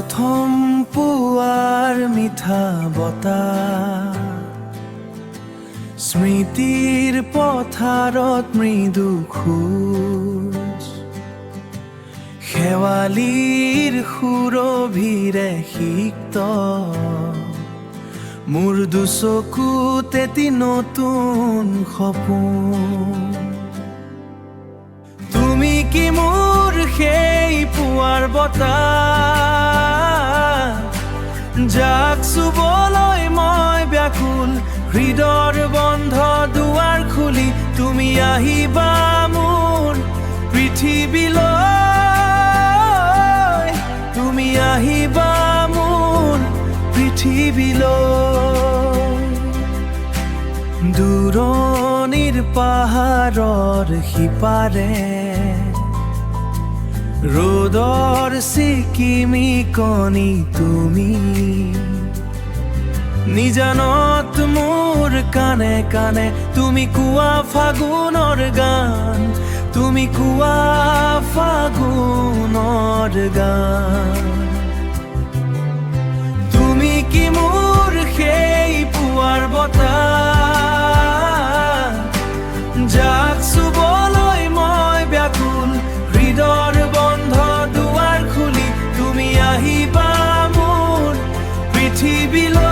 প্ৰথম পুৱাৰ মিঠা বতাহ, স্মৃতিৰ পথাৰত মৃদু খোজ, শেৱালিৰ সুৰভিৰে সিক্ত মোৰ দুচকুত এটি নতুন সপোন। তুমি কি মোৰ সেই পুৱাৰ বতাহ, যাক চুবলৈ মই ব্যাকুল, হৃদয়ৰ বন্ধ দুৱাৰ খুলি তুমি আহিবা মোৰ পৃথিৱীলৈ, তুমি আহিবা মোৰ পৃথিৱীলৈ। দূৰণিৰ পাহাৰৰ সিপাৰে ৰ'দৰ চিকিমি কণী তুমি, নিজানত মোৰ কাণে কাণে তুমি কোৱা ফাগুনৰ গান, তুমি কোৱা ফাগুনৰ গান। তুমি কি মোৰ সেই পুৱাৰ বতাহ, যাক চুবলৈ মই ব্যাকুল, হৃদয়ৰ বন্ধ দুৱাৰ খুলি তুমি আহিবা মোৰ পৃথিৱীলৈ,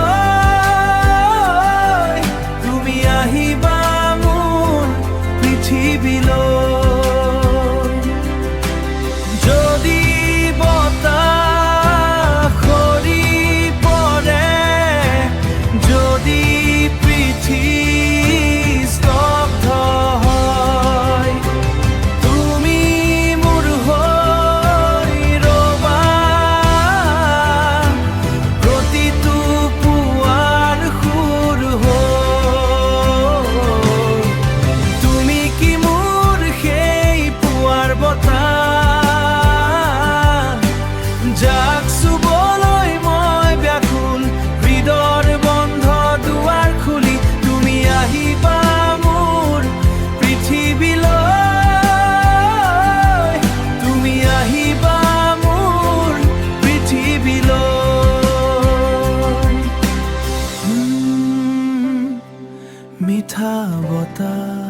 তুমি আহিবা মোৰ পৃথিৱীলৈ। যদি বতাহ সৰি পৰে, যদি পৃথিৱী স্তব্ধ হয়, তুমি মোৰ হৈ ৰবা প্ৰতিটো পুৱাৰ সুৰ হৈ। তুমি কি মোৰ সেই পুৱাৰ বতাহ, যাক চুবলৈ মই ব্যাকুল, হৃদয়ৰ বন্ধ দুৱাৰ খুলি তুমি আহিবা মোৰ পৃথিৱীলৈ, তুমি আহিবা মোৰ পৃথিৱীলৈ। মিঠা বতাহ